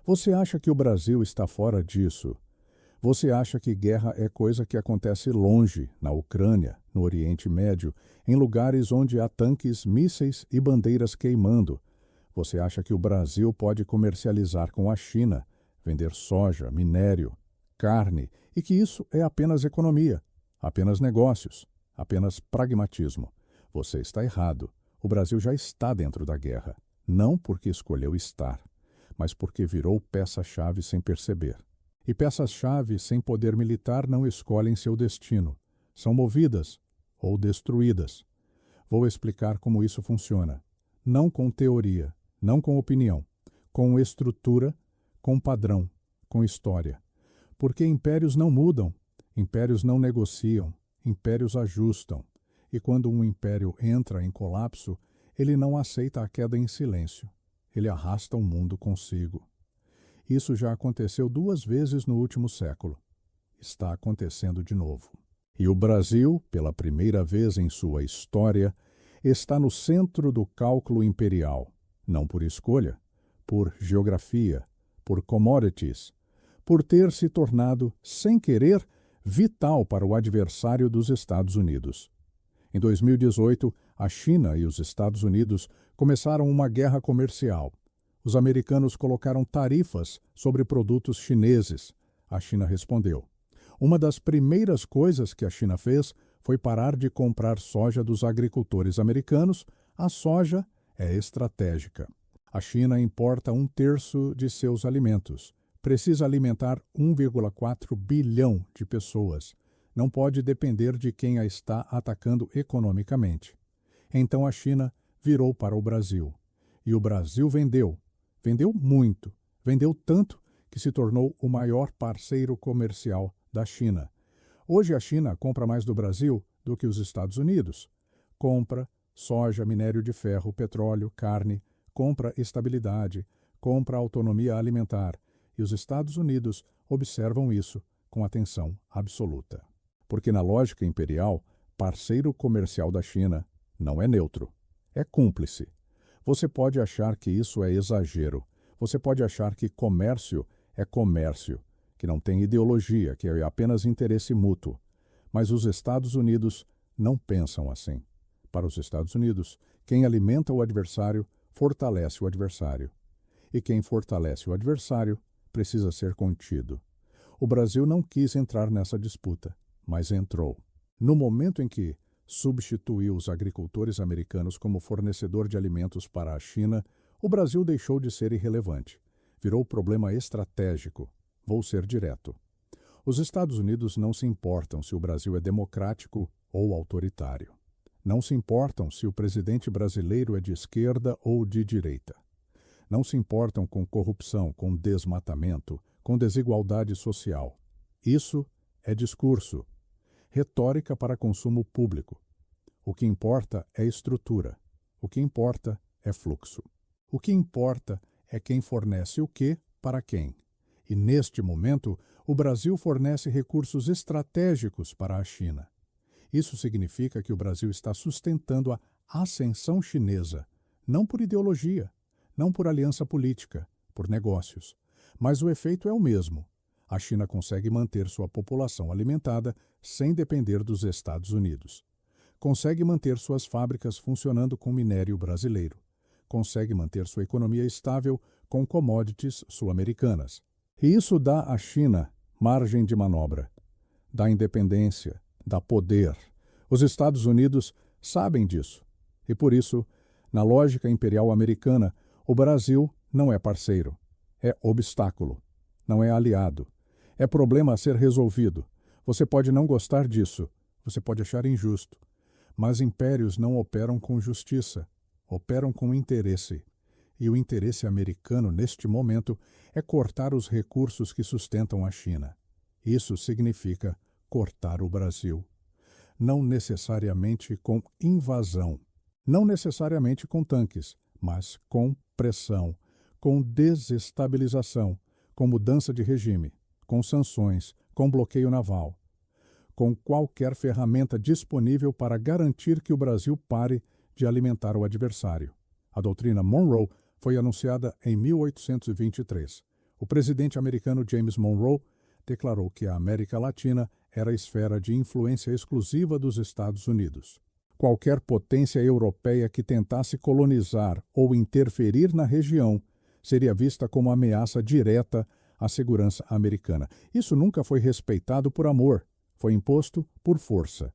Você acha que o Brasil está fora disso? Você acha que guerra é coisa que acontece longe, na Ucrânia, no Oriente Médio, em lugares onde há tanques, mísseis e bandeiras queimando? Você acha que o Brasil pode comercializar com a China, vender soja, minério, carne, e que isso é apenas economia, apenas negócios, apenas pragmatismo? Você está errado. O Brasil já está dentro da guerra, não porque escolheu estar, mas porque virou peça-chave sem perceber. E peças-chave sem poder militar não escolhem seu destino. São movidas ou destruídas. Vou explicar como isso funciona. Não com teoria, não com opinião, com estrutura, com padrão, com história. Porque impérios não mudam, impérios não negociam, impérios ajustam. E quando um império entra em colapso, ele não aceita a queda em silêncio. Ele arrasta o mundo consigo. Isso já aconteceu 2 vezes no último século. Está acontecendo de novo. E o Brasil, pela primeira vez em sua história, está no centro do cálculo imperial, não por escolha, por geografia, por commodities, por ter se tornado, sem querer, vital para o adversário dos Estados Unidos. Em 2018, a China e os Estados Unidos começaram uma guerra comercial. Os americanos colocaram tarifas sobre produtos chineses. A China respondeu. Uma das primeiras coisas que a China fez foi parar de comprar soja dos agricultores americanos. A soja é estratégica. A China importa 1/3 de seus alimentos. Precisa alimentar 1,4 bilhão de pessoas. Não pode depender de quem a está atacando economicamente. Então a China virou para o Brasil. E o Brasil vendeu. Vendeu muito. Vendeu tanto que se tornou o maior parceiro comercial da China. Hoje a China compra mais do Brasil do que os Estados Unidos. Compra soja, minério de ferro, petróleo, carne, compra estabilidade, compra autonomia alimentar. E os Estados Unidos observam isso com atenção absoluta. Porque na lógica imperial, parceiro comercial da China não é neutro, é cúmplice. Você pode achar que isso é exagero. Você pode achar que comércio é comércio, que não tem ideologia, que é apenas interesse mútuo. Mas os Estados Unidos não pensam assim. Para os Estados Unidos, quem alimenta o adversário fortalece o adversário. E quem fortalece o adversário precisa ser contido. O Brasil não quis entrar nessa disputa, mas entrou. No momento em que substituiu os agricultores americanos como fornecedor de alimentos para a China, o Brasil deixou de ser irrelevante. Virou problema estratégico. Vou ser direto. Os Estados Unidos não se importam se o Brasil é democrático ou autoritário. Não se importam se o presidente brasileiro é de esquerda ou de direita. Não se importam com corrupção, com desmatamento, com desigualdade social. Isso é discurso. Retórica para consumo público. O que importa é estrutura. O que importa é fluxo. O que importa é quem fornece o quê para quem. E neste momento, o Brasil fornece recursos estratégicos para a China. Isso significa que o Brasil está sustentando a ascensão chinesa, não por ideologia, não por aliança política, por negócios. Mas o efeito é o mesmo. A China consegue manter sua população alimentada sem depender dos Estados Unidos. Consegue manter suas fábricas funcionando com minério brasileiro. Consegue manter sua economia estável com commodities sul-americanas. E isso dá à China margem de manobra, dá independência, dá poder. Os Estados Unidos sabem disso. E por isso, na lógica imperial americana, o Brasil não é parceiro, é obstáculo, não é aliado. É problema a ser resolvido. Você pode não gostar disso, você pode achar injusto. Mas impérios não operam com justiça, operam com interesse. E o interesse americano, neste momento, é cortar os recursos que sustentam a China. Isso significa cortar o Brasil. Não necessariamente com invasão, não necessariamente com tanques, mas com pressão, com desestabilização, com mudança de regime, com sanções, com bloqueio naval, com qualquer ferramenta disponível para garantir que o Brasil pare de alimentar o adversário. A doutrina Monroe foi anunciada em 1823. O presidente americano James Monroe declarou que a América Latina era a esfera de influência exclusiva dos Estados Unidos. Qualquer potência europeia que tentasse colonizar ou interferir na região seria vista como ameaça direta à segurança americana. Isso nunca foi respeitado por amor, foi imposto por força.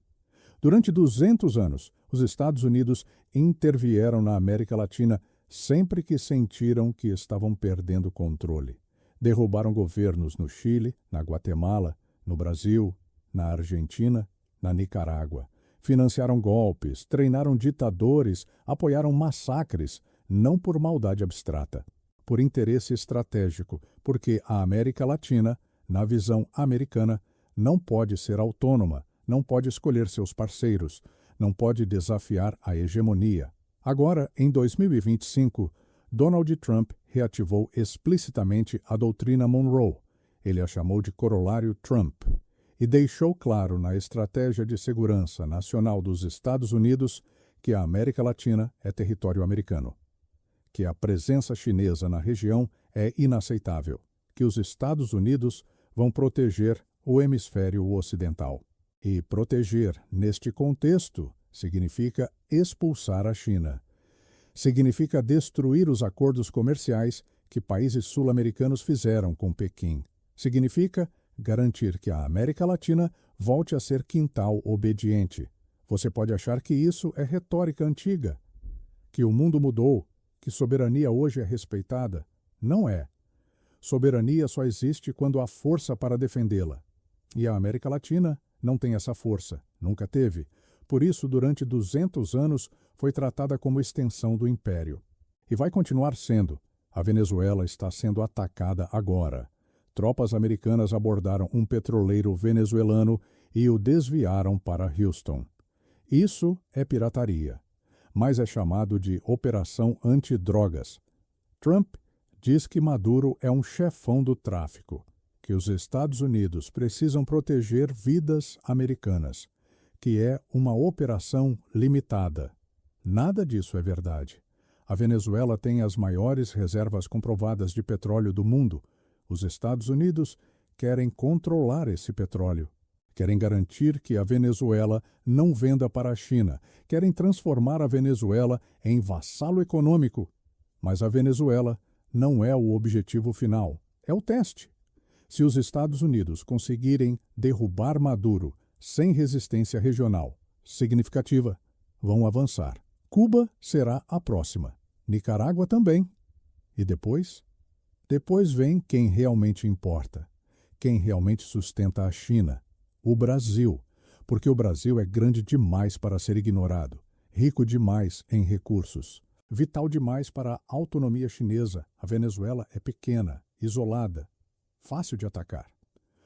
Durante 200 anos, os Estados Unidos intervieram na América Latina sempre que sentiram que estavam perdendo o controle. Derrubaram governos no Chile, na Guatemala, no Brasil, na Argentina, na Nicarágua. Financiaram golpes, treinaram ditadores, apoiaram massacres, não por maldade abstrata, por interesse estratégico, porque a América Latina, na visão americana, não pode ser autônoma, não pode escolher seus parceiros, não pode desafiar a hegemonia. Agora, em 2025, Donald Trump reativou explicitamente a doutrina Monroe. Ele a chamou de corolário Trump e deixou claro na estratégia de segurança nacional dos Estados Unidos que a América Latina é território americano, que a presença chinesa na região é inaceitável, que os Estados Unidos vão proteger o hemisfério ocidental. E proteger, neste contexto, significa expulsar a China. Significa destruir os acordos comerciais que países sul-americanos fizeram com Pequim. Significa garantir que a América Latina volte a ser quintal obediente. Você pode achar que isso é retórica antiga, que o mundo mudou, que soberania hoje é respeitada. Não é. Soberania só existe quando há força para defendê-la. E a América Latina não tem essa força, nunca teve. Por isso, durante 200 anos, foi tratada como extensão do império. E vai continuar sendo. A Venezuela está sendo atacada agora. Tropas americanas abordaram um petroleiro venezuelano e o desviaram para Houston. Isso é pirataria, mas é chamado de Operação Antidrogas. Trump diz que Maduro é um chefão do tráfico, que os Estados Unidos precisam proteger vidas americanas, que é uma operação limitada. Nada disso é verdade. A Venezuela tem as maiores reservas comprovadas de petróleo do mundo. Os Estados Unidos querem controlar esse petróleo. Querem garantir que a Venezuela não venda para a China. Querem transformar a Venezuela em vassalo econômico. Mas a Venezuela não é o objetivo final. É o teste. Se os Estados Unidos conseguirem derrubar Maduro sem resistência regional significativa, vão avançar. Cuba será a próxima. Nicarágua também. E depois? Depois vem quem realmente importa, quem realmente sustenta a China, o Brasil, porque o Brasil é grande demais para ser ignorado, rico demais em recursos, vital demais para a autonomia chinesa. A Venezuela é pequena, isolada, fácil de atacar.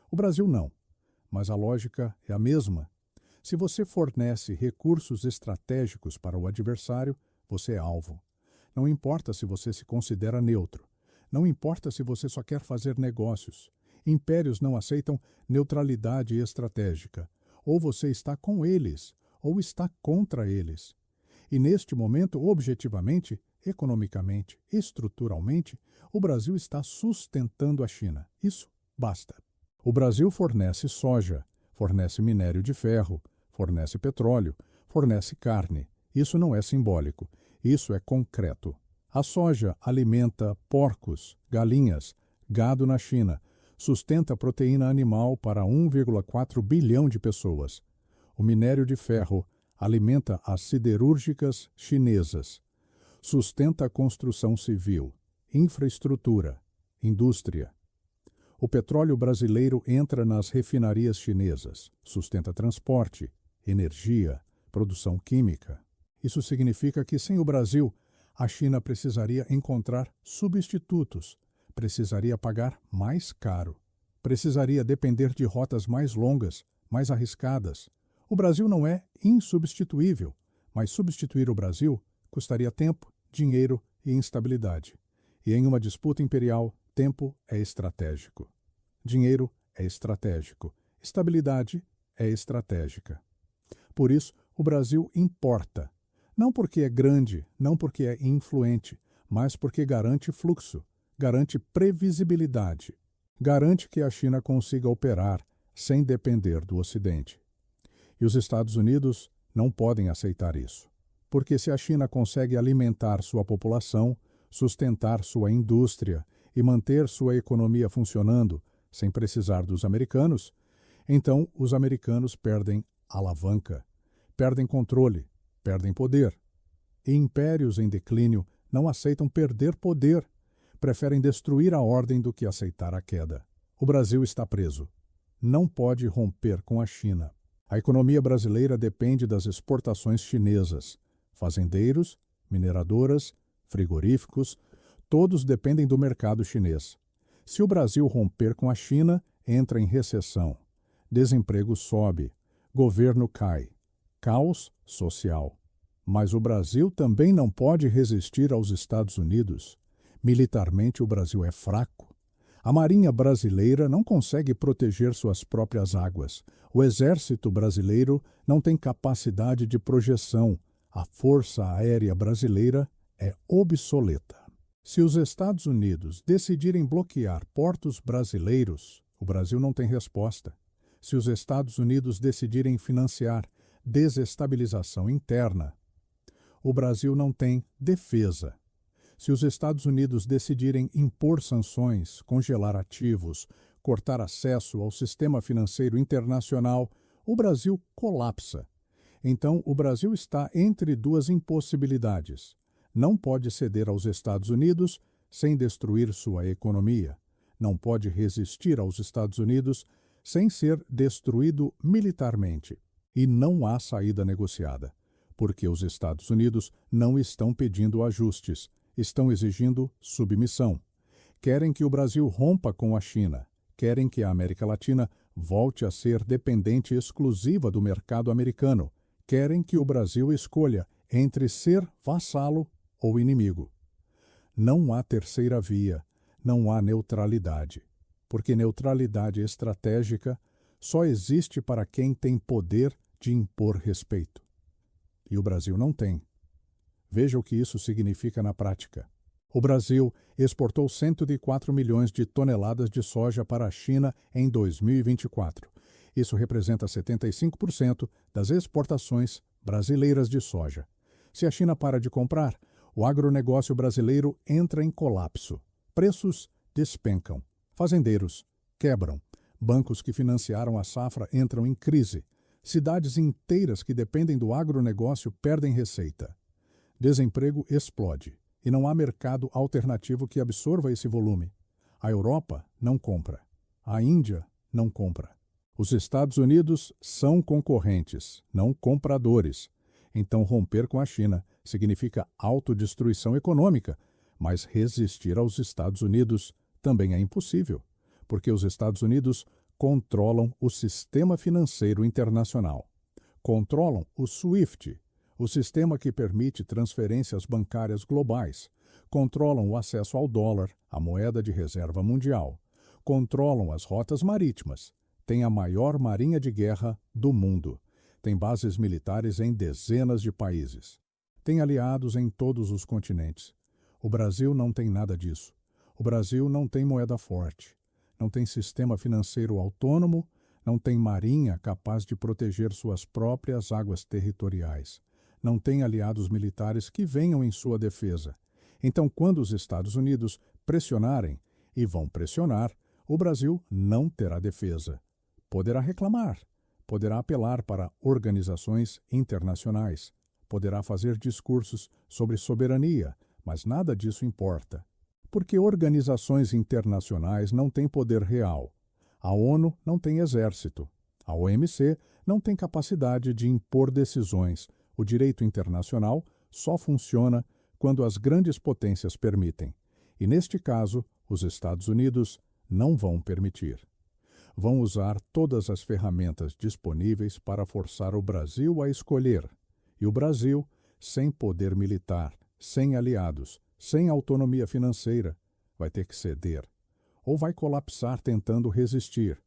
O Brasil não, mas a lógica é a mesma. Se você fornece recursos estratégicos para o adversário, você é alvo. Não importa se você se considera neutro. Não importa se você só quer fazer negócios. Impérios não aceitam neutralidade estratégica. Ou você está com eles, ou está contra eles. E neste momento, objetivamente, economicamente, estruturalmente, o Brasil está sustentando a China. Isso basta. O Brasil fornece soja, fornece minério de ferro, fornece petróleo, fornece carne. Isso não é simbólico, isso é concreto. A soja alimenta porcos, galinhas, gado na China, sustenta proteína animal para 1,4 bilhão de pessoas. O minério de ferro alimenta as siderúrgicas chinesas, sustenta a construção civil, infraestrutura, indústria. O petróleo brasileiro entra nas refinarias chinesas, sustenta transporte, energia, produção química. Isso significa que sem o Brasil, a China precisaria encontrar substitutos, precisaria pagar mais caro, precisaria depender de rotas mais longas, mais arriscadas. O Brasil não é insubstituível, mas substituir o Brasil custaria tempo, dinheiro e instabilidade. E em uma disputa imperial, tempo é estratégico. Dinheiro é estratégico. Estabilidade é estratégica. Por isso, o Brasil importa. Não porque é grande, não porque é influente, mas porque garante fluxo, garante previsibilidade, garante que a China consiga operar sem depender do Ocidente. E os Estados Unidos não podem aceitar isso, porque se a China consegue alimentar sua população, sustentar sua indústria e manter sua economia funcionando sem precisar dos americanos, então os americanos perdem alavanca, perdem controle, perdem poder. E impérios em declínio não aceitam perder poder, preferem destruir a ordem do que aceitar a queda. O Brasil está preso. Não pode romper com a China. A economia brasileira depende das exportações chinesas. Fazendeiros, mineradoras, frigoríficos, todos dependem do mercado chinês. Se o Brasil romper com a China, entra em recessão. Desemprego sobe, governo cai, caos social. Mas o Brasil também não pode resistir aos Estados Unidos. Militarmente, o Brasil é fraco. A Marinha brasileira não consegue proteger suas próprias águas. O Exército brasileiro não tem capacidade de projeção. A Força Aérea Brasileira é obsoleta. Se os Estados Unidos decidirem bloquear portos brasileiros, o Brasil não tem resposta. Se os Estados Unidos decidirem financiar desestabilização interna, o Brasil não tem defesa. Se os Estados Unidos decidirem impor sanções, congelar ativos, cortar acesso ao sistema financeiro internacional, o Brasil colapsa. Então, o Brasil está entre duas impossibilidades. Não pode ceder aos Estados Unidos sem destruir sua economia. Não pode resistir aos Estados Unidos sem ser destruído militarmente. E não há saída negociada, porque os Estados Unidos não estão pedindo ajustes, estão exigindo submissão. Querem que o Brasil rompa com a China, querem que a América Latina volte a ser dependente exclusiva do mercado americano, querem que o Brasil escolha entre ser vassalo ou inimigo. Não há terceira via, não há neutralidade, porque neutralidade estratégica só existe para quem tem poder de impor respeito. E o Brasil não tem. Veja o que isso significa na prática. O Brasil exportou 104 milhões de toneladas de soja para a China em 2024. Isso representa 75% das exportações brasileiras de soja. Se a China para de comprar, o agronegócio brasileiro entra em colapso. Preços despencam. Fazendeiros quebram. Bancos que financiaram a safra entram em crise. Cidades inteiras que dependem do agronegócio perdem receita. Desemprego explode e não há mercado alternativo que absorva esse volume. A Europa não compra. A Índia não compra. Os Estados Unidos são concorrentes, não compradores. Então, romper com a China significa autodestruição econômica, mas resistir aos Estados Unidos também é impossível, porque os Estados Unidos controlam o sistema financeiro internacional. Controlam o SWIFT, o sistema que permite transferências bancárias globais. Controlam o acesso ao dólar, a moeda de reserva mundial. Controlam as rotas marítimas. Têm a maior marinha de guerra do mundo. Tem bases militares em dezenas de países. Tem aliados em todos os continentes. O Brasil não tem nada disso. O Brasil não tem moeda forte. Não tem sistema financeiro autônomo, não tem marinha capaz de proteger suas próprias águas territoriais. Não tem aliados militares que venham em sua defesa. Então, quando os Estados Unidos pressionarem, e vão pressionar, o Brasil não terá defesa. Poderá reclamar, poderá apelar para organizações internacionais, poderá fazer discursos sobre soberania, mas nada disso importa. Porque organizações internacionais não têm poder real. A ONU não tem exército. A OMC não tem capacidade de impor decisões. O direito internacional só funciona quando as grandes potências permitem. E, neste caso, os Estados Unidos não vão permitir. Vão usar todas as ferramentas disponíveis para forçar o Brasil a escolher. E o Brasil, sem poder militar, sem aliados, sem autonomia financeira, vai ter que ceder. Ou vai colapsar tentando resistir.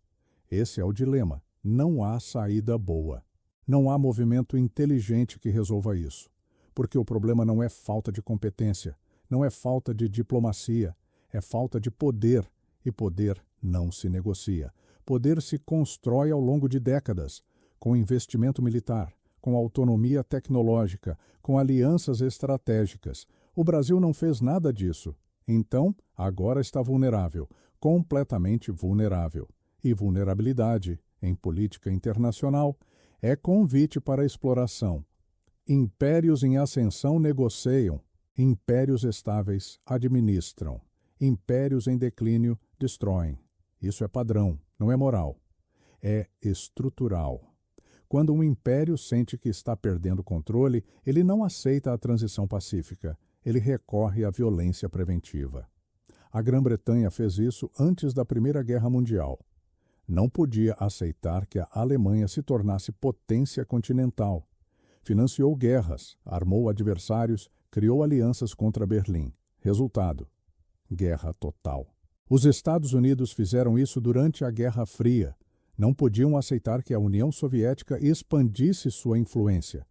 Esse é o dilema. Não há saída boa. Não há movimento inteligente que resolva isso. Porque o problema não é falta de competência, não é falta de diplomacia, é falta de poder, e poder não se negocia. Poder se constrói ao longo de décadas, com investimento militar, com autonomia tecnológica, com alianças estratégicas. O Brasil não fez nada disso. Então, agora está vulnerável, completamente vulnerável. E vulnerabilidade, em política internacional, é convite para a exploração. Impérios em ascensão negociam, impérios estáveis administram, impérios em declínio destroem. Isso é padrão, não é moral. É estrutural. Quando um império sente que está perdendo controle, ele não aceita a transição pacífica, ele recorre à violência preventiva. A Grã-Bretanha fez isso antes da Primeira Guerra Mundial. Não podia aceitar que a Alemanha se tornasse potência continental. Financiou guerras, armou adversários, criou alianças contra Berlim. Resultado: guerra total. Os Estados Unidos fizeram isso durante a Guerra Fria. Não podiam aceitar que a União Soviética expandisse sua influência.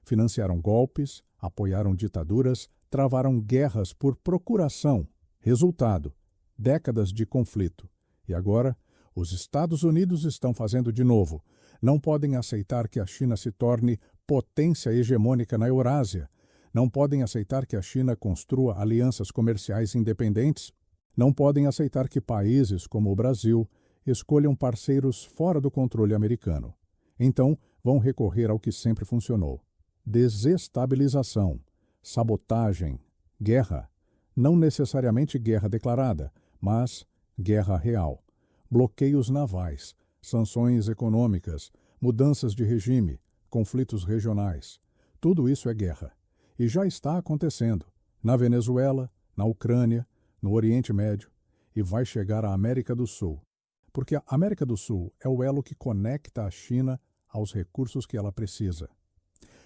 Financiaram golpes, apoiaram ditaduras, travaram guerras por procuração. Resultado: décadas de conflito. E agora, os Estados Unidos estão fazendo de novo. Não podem aceitar que a China se torne potência hegemônica na Eurásia. Não podem aceitar que a China construa alianças comerciais independentes. Não podem aceitar que países como o Brasil escolham parceiros fora do controle americano. Então, vão recorrer ao que sempre funcionou: desestabilização, sabotagem, guerra. Não necessariamente guerra declarada, mas guerra real. Bloqueios navais, sanções econômicas, mudanças de regime, conflitos regionais. Tudo isso é guerra. E já está acontecendo na Venezuela, na Ucrânia, no Oriente Médio, e vai chegar à América do Sul. Porque a América do Sul é o elo que conecta a China aos recursos que ela precisa.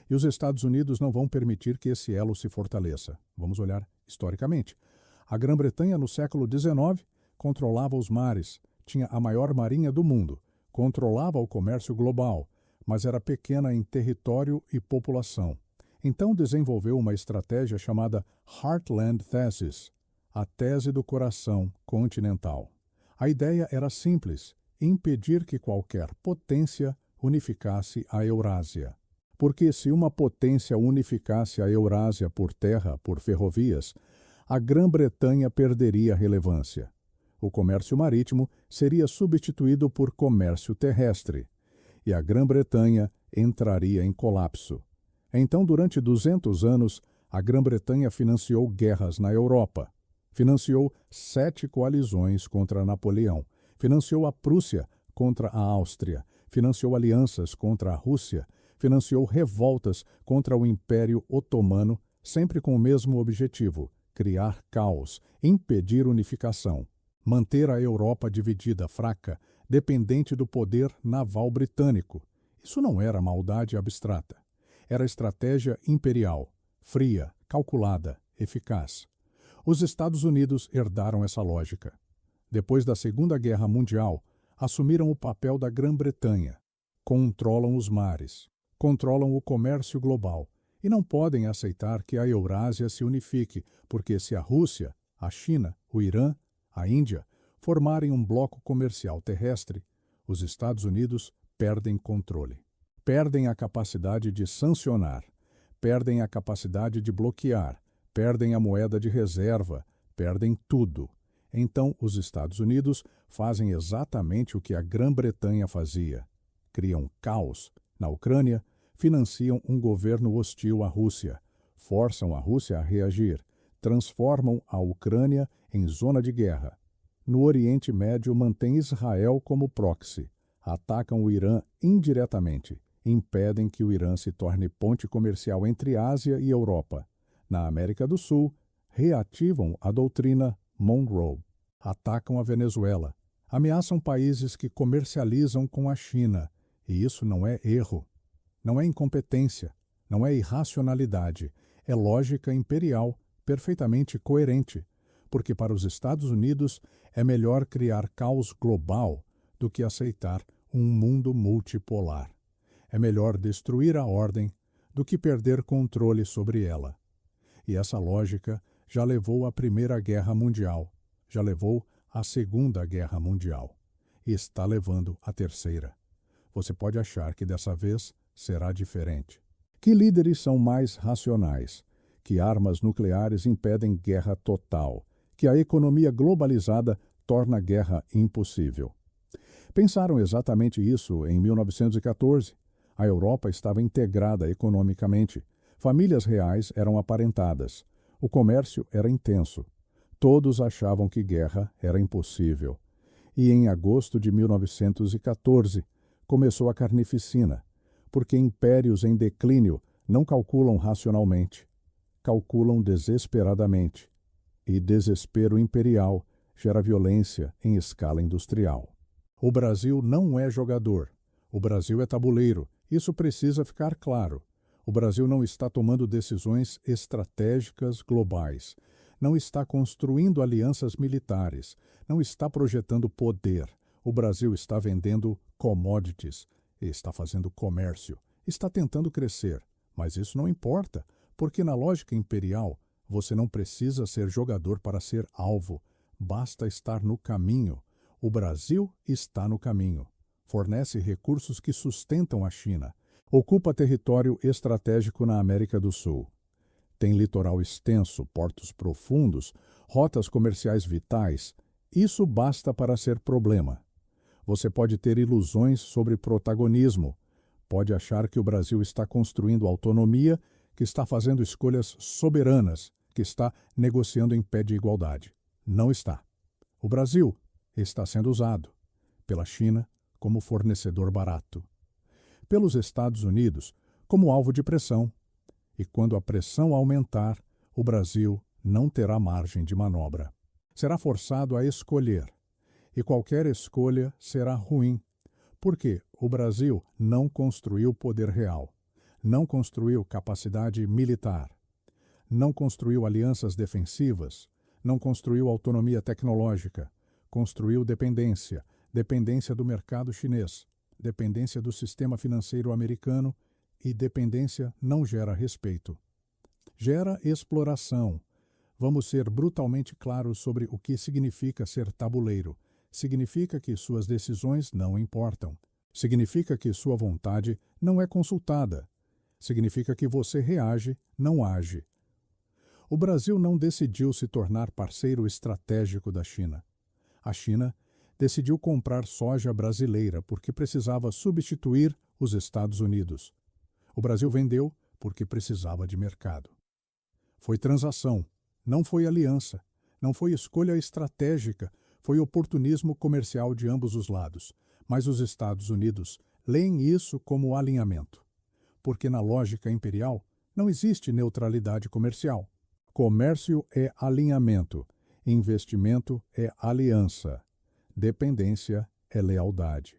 E os Estados Unidos não vão permitir que esse elo se fortaleça. Vamos olhar historicamente. A Grã-Bretanha, no século XIX, controlava os mares, tinha a maior marinha do mundo, controlava o comércio global, mas era pequena em território e população. Então desenvolveu uma estratégia chamada Heartland Thesis, a tese do coração continental. A ideia era simples: impedir que qualquer potência unificasse a Eurásia. Porque se uma potência unificasse a Eurásia por terra, por ferrovias, a Grã-Bretanha perderia relevância. O comércio marítimo seria substituído por comércio terrestre, e a Grã-Bretanha entraria em colapso. Então, durante 200 anos, a Grã-Bretanha financiou guerras na Europa. Financiou 7 coalizões contra Napoleão. Financiou a Prússia contra a Áustria. Financiou alianças contra a Rússia. Financiou revoltas contra o Império Otomano, sempre com o mesmo objetivo: criar caos, impedir unificação, manter a Europa dividida, fraca, dependente do poder naval britânico. Isso não era maldade abstrata. Era estratégia imperial, fria, calculada, eficaz. Os Estados Unidos herdaram essa lógica. Depois da Segunda Guerra Mundial, assumiram o papel da Grã-Bretanha. Controlam os mares, controlam o comércio global e não podem aceitar que a Eurásia se unifique, porque se a Rússia, a China, o Irã, a Índia formarem um bloco comercial terrestre, os Estados Unidos perdem controle. Perdem a capacidade de sancionar, perdem a capacidade de bloquear, perdem a moeda de reserva, perdem tudo. Então, os Estados Unidos fazem exatamente o que a Grã-Bretanha fazia. Criam caos na Ucrânia, financiam um governo hostil à Rússia, forçam a Rússia a reagir, transformam a Ucrânia em zona de guerra. No Oriente Médio, mantêm Israel como proxy, atacam o Irã indiretamente, impedem que o Irã se torne ponte comercial entre Ásia e Europa. Na América do Sul, reativam a doutrina Monroe, atacam a Venezuela, ameaçam países que comercializam com a China, e isso não é erro, não é incompetência, não é irracionalidade, é lógica imperial, perfeitamente coerente, porque para os Estados Unidos é melhor criar caos global do que aceitar um mundo multipolar. É melhor destruir a ordem do que perder controle sobre ela. E essa lógica já levou à Primeira Guerra Mundial. já levou à Segunda Guerra Mundial e está levando à Terceira. Você pode achar que dessa vez será diferente. Que líderes são mais racionais? Que armas nucleares impedem guerra total? Que a economia globalizada torna a guerra impossível? Pensaram exatamente isso em 1914. A Europa estava integrada economicamente. Famílias reais eram aparentadas. O comércio era intenso. Todos achavam que guerra era impossível. E em agosto de 1914 começou a carnificina, porque impérios em declínio não calculam racionalmente, calculam desesperadamente. E desespero imperial gera violência em escala industrial. O Brasil não é jogador. O Brasil é tabuleiro. Isso precisa ficar claro. O Brasil não está tomando decisões estratégicas globais. Não está construindo alianças militares. Não está projetando poder. O Brasil está vendendo commodities. Está fazendo comércio. Está tentando crescer. Mas isso não importa, porque na lógica imperial, você não precisa ser jogador para ser alvo. Basta estar no caminho. O Brasil está no caminho. Fornece recursos que sustentam a China. Ocupa território estratégico na América do Sul. Tem litoral extenso, portos profundos, rotas comerciais vitais. Isso basta para ser problema. Você pode ter ilusões sobre protagonismo. Pode achar que o Brasil está construindo autonomia, que está fazendo escolhas soberanas, que está negociando em pé de igualdade. Não está. O Brasil está sendo usado pela China como fornecedor barato, pelos Estados Unidos como alvo de pressão. E quando a pressão aumentar, o Brasil não terá margem de manobra. Será forçado a escolher. E qualquer escolha será ruim. Porque o Brasil não construiu poder real, não construiu capacidade militar, não construiu alianças defensivas, não construiu autonomia tecnológica, construiu dependência, dependência do mercado chinês, dependência do sistema financeiro americano, e dependência não gera respeito. Gera exploração. Vamos ser brutalmente claros sobre o que significa ser tabuleiro. Significa que suas decisões não importam. Significa que sua vontade não é consultada. Significa que você reage, não age. O Brasil não decidiu se tornar parceiro estratégico da China. A China decidiu comprar soja brasileira porque precisava substituir os Estados Unidos. O Brasil vendeu porque precisava de mercado. Foi transação, não foi aliança, não foi escolha estratégica, foi oportunismo comercial de ambos os lados. Mas os Estados Unidos leem isso como alinhamento. Porque na lógica imperial não existe neutralidade comercial. Comércio é alinhamento, investimento é aliança, dependência é lealdade.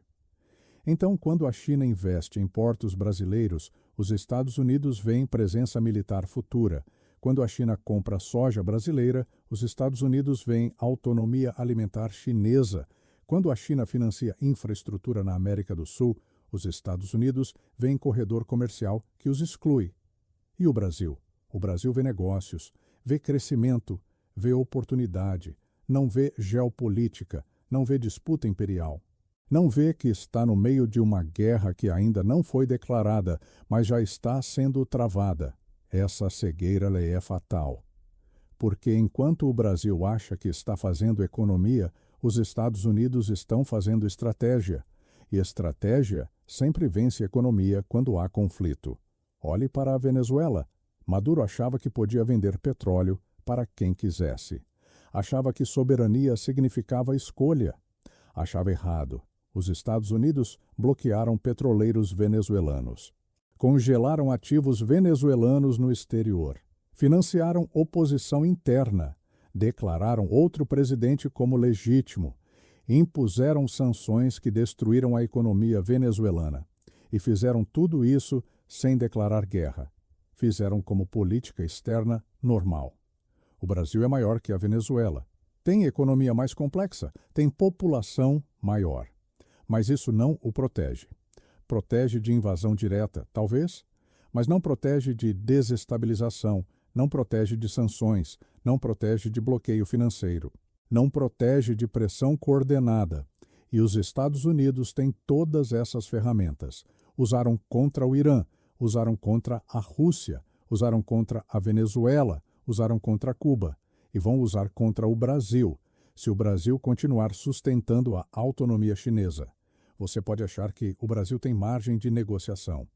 Então, quando a China investe em portos brasileiros, os Estados Unidos veem presença militar futura. Quando a China compra soja brasileira, os Estados Unidos veem autonomia alimentar chinesa. Quando a China financia infraestrutura na América do Sul, os Estados Unidos veem corredor comercial que os exclui. E o Brasil? O Brasil vê negócios, vê crescimento, vê oportunidade, não vê geopolítica, não vê disputa imperial. Não vê que está no meio de uma guerra que ainda não foi declarada, mas já está sendo travada. Essa cegueira lhe é fatal. Porque enquanto o Brasil acha que está fazendo economia, os Estados Unidos estão fazendo estratégia. E estratégia sempre vence economia quando há conflito. Olhe para a Venezuela. Maduro achava que podia vender petróleo para quem quisesse. Achava que soberania significava escolha. Achava errado. Os Estados Unidos bloquearam petroleiros venezuelanos. Congelaram ativos venezuelanos no exterior. Financiaram oposição interna. Declararam outro presidente como legítimo. Impuseram sanções que destruíram a economia venezuelana. E fizeram tudo isso sem declarar guerra. Fizeram como política externa normal. O Brasil é maior que a Venezuela. Tem economia mais complexa, tem população maior. Mas isso não o protege. Protege de invasão direta, talvez, mas não protege de desestabilização, não protege de sanções, não protege de bloqueio financeiro. não protege de pressão coordenada. E os Estados Unidos têm todas essas ferramentas. Usaram contra o Irã, usaram contra a Rússia, usaram contra a Venezuela, usaram contra Cuba e vão usar contra o Brasil, se o Brasil continuar sustentando a autonomia chinesa. Você pode achar que o Brasil tem margem de negociação,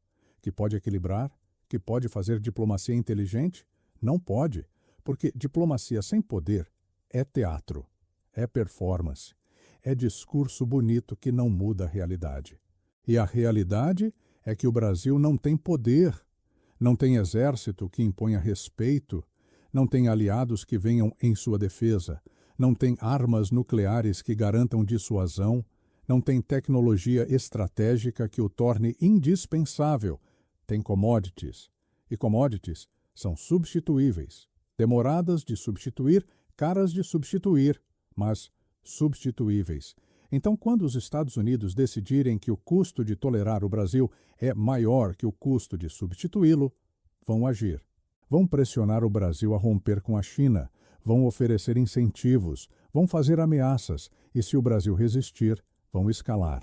que pode equilibrar, que pode fazer diplomacia inteligente? Não pode, porque diplomacia sem poder é teatro, é performance, é discurso bonito que não muda a realidade. E a realidade é que o Brasil não tem poder, não tem exército que imponha respeito, não tem aliados que venham em sua defesa, não tem armas nucleares que garantam dissuasão, não tem tecnologia estratégica que o torne indispensável, tem commodities. E commodities são substituíveis, demoradas de substituir, caras de substituir, mas substituíveis. Então, quando os Estados Unidos decidirem que o custo de tolerar o Brasil é maior que o custo de substituí-lo, vão agir. Vão pressionar o Brasil a romper com a China, vão oferecer incentivos, vão fazer ameaças e, se o Brasil resistir, vão escalar.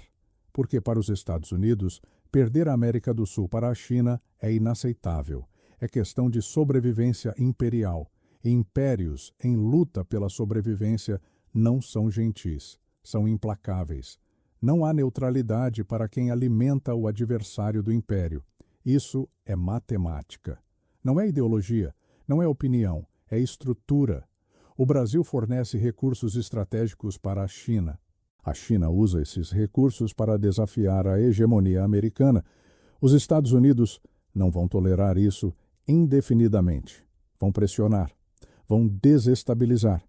Porque para os Estados Unidos, perder a América do Sul para a China é inaceitável. É questão de sobrevivência imperial. E impérios em luta pela sobrevivência não são gentis, são implacáveis. Não há neutralidade para quem alimenta o adversário do império. Isso é matemática. Não é ideologia, não é opinião, é estrutura. O Brasil fornece recursos estratégicos para a China. A China usa esses recursos para desafiar a hegemonia americana. Os Estados Unidos não vão tolerar isso indefinidamente. Vão pressionar, vão desestabilizar,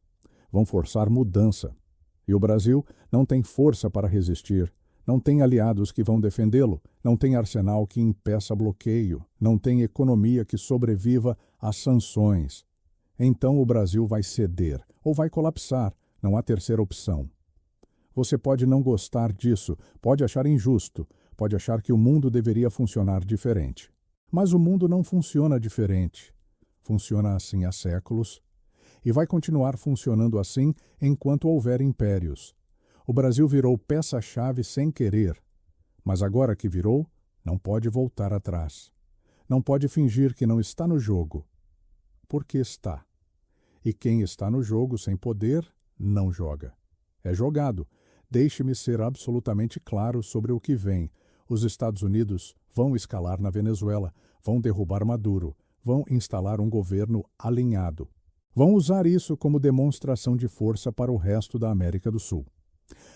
vão forçar mudança. E o Brasil não tem força para resistir, não tem aliados que vão defendê-lo, não tem arsenal que impeça bloqueio, não tem economia que sobreviva às sanções. Então o Brasil vai ceder ou vai colapsar, não há terceira opção. Você pode não gostar disso, pode achar injusto, pode achar que o mundo deveria funcionar diferente. Mas o mundo não funciona diferente. Funciona assim há séculos e vai continuar funcionando assim enquanto houver impérios. O Brasil virou peça-chave sem querer, mas agora que virou, não pode voltar atrás. Não pode fingir que não está no jogo, porque está. E quem está no jogo sem poder, não joga. É jogado. Deixe-me ser absolutamente claro sobre o que vem. Os Estados Unidos vão escalar na Venezuela, vão derrubar Maduro, vão instalar um governo alinhado. Vão usar isso como demonstração de força para o resto da América do Sul.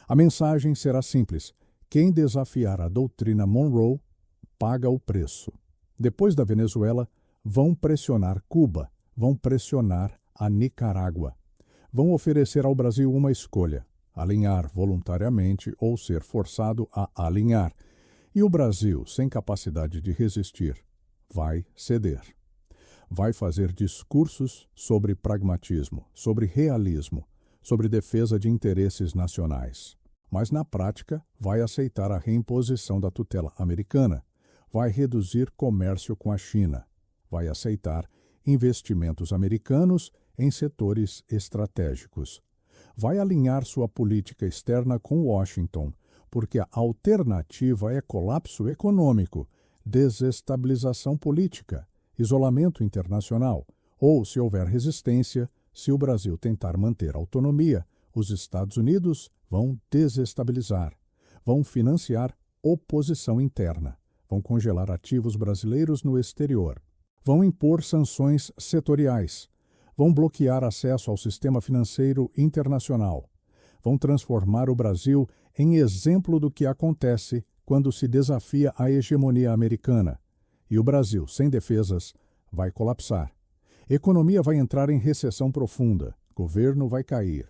A mensagem será simples: quem desafiar a doutrina Monroe paga o preço. Depois da Venezuela, vão pressionar Cuba, vão pressionar a Nicarágua. Vão oferecer ao Brasil uma escolha: alinhar voluntariamente ou ser forçado a alinhar. E o Brasil, sem capacidade de resistir, vai ceder. Vai fazer discursos sobre pragmatismo, sobre realismo, sobre defesa de interesses nacionais. Mas, na prática, vai aceitar a reimposição da tutela americana, vai reduzir comércio com a China, vai aceitar investimentos americanos em setores estratégicos. Vai alinhar sua política externa com Washington, porque a alternativa é colapso econômico, desestabilização política, isolamento internacional, ou, se houver resistência, se o Brasil tentar manter autonomia, os Estados Unidos vão desestabilizar, vão financiar oposição interna, vão congelar ativos brasileiros no exterior, vão impor sanções setoriais, vão bloquear acesso ao sistema financeiro internacional, vão transformar o Brasil em exemplo do que acontece quando se desafia a hegemonia americana. E o Brasil, sem defesas, vai colapsar. Economia vai entrar em recessão profunda, governo vai cair,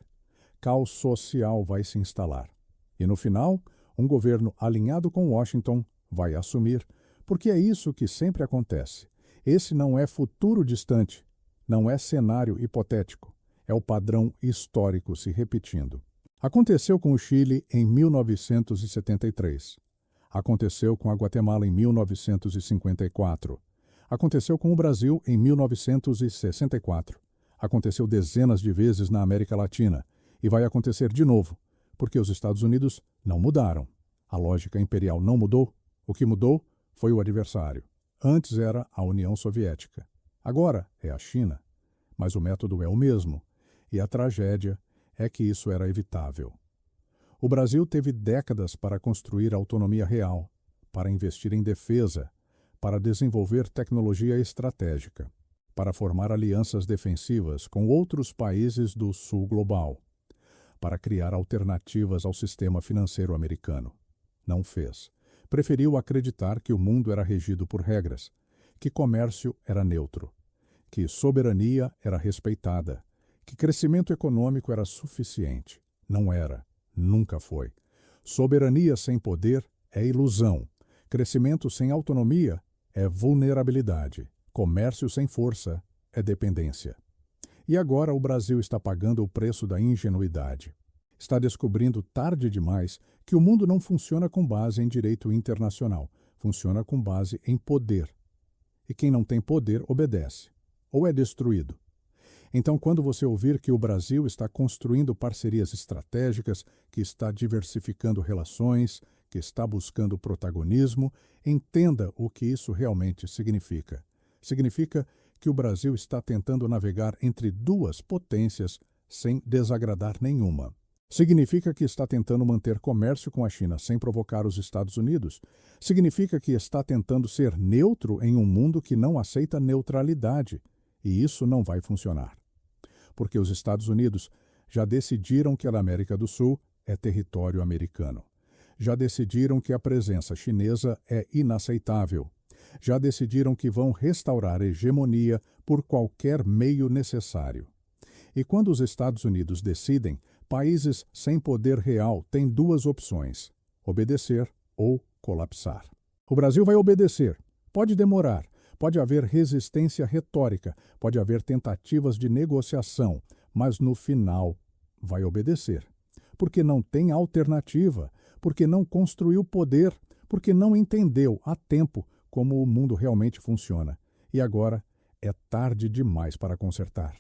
caos social vai se instalar. E no final, um governo alinhado com Washington vai assumir, porque é isso que sempre acontece. Esse não é futuro distante, não é cenário hipotético, é o padrão histórico se repetindo. Aconteceu com o Chile em 1973. Aconteceu com a Guatemala em 1954. Aconteceu com o Brasil em 1964. Aconteceu dezenas de vezes na América Latina. E vai acontecer de novo, porque os Estados Unidos não mudaram. A lógica imperial não mudou. O que mudou foi o adversário. Antes era a União Soviética. Agora é a China. Mas o método é o mesmo. E a tragédia é que isso era evitável. O Brasil teve décadas para construir autonomia real, para investir em defesa, para desenvolver tecnologia estratégica, para formar alianças defensivas com outros países do sul global, para criar alternativas ao sistema financeiro americano. Não fez. Preferiu acreditar que o mundo era regido por regras, que comércio era neutro, que soberania era respeitada, que crescimento econômico era suficiente. Não era. Nunca foi. Soberania sem poder é ilusão. Crescimento sem autonomia é vulnerabilidade. Comércio sem força é dependência. E agora o Brasil está pagando o preço da ingenuidade. Está descobrindo tarde demais que o mundo não funciona com base em direito internacional. Funciona com base em poder. E quem não tem poder obedece. Ou é destruído. Então, quando você ouvir que o Brasil está construindo parcerias estratégicas, que está diversificando relações, que está buscando protagonismo, entenda o que isso realmente significa. Significa que o Brasil está tentando navegar entre duas potências sem desagradar nenhuma. Significa que está tentando manter comércio com a China sem provocar os Estados Unidos. Significa que está tentando ser neutro em um mundo que não aceita neutralidade. E isso não vai funcionar. Porque os Estados Unidos já decidiram que a América do Sul é território americano. Já decidiram que a presença chinesa é inaceitável. Já decidiram que vão restaurar a hegemonia por qualquer meio necessário. E quando os Estados Unidos decidem, países sem poder real têm duas opções: obedecer ou colapsar. O Brasil vai obedecer. Pode demorar. Pode haver resistência retórica, pode haver tentativas de negociação, mas no final vai obedecer. Porque não tem alternativa, porque não construiu poder, porque não entendeu a tempo como o mundo realmente funciona. E agora é tarde demais para consertar.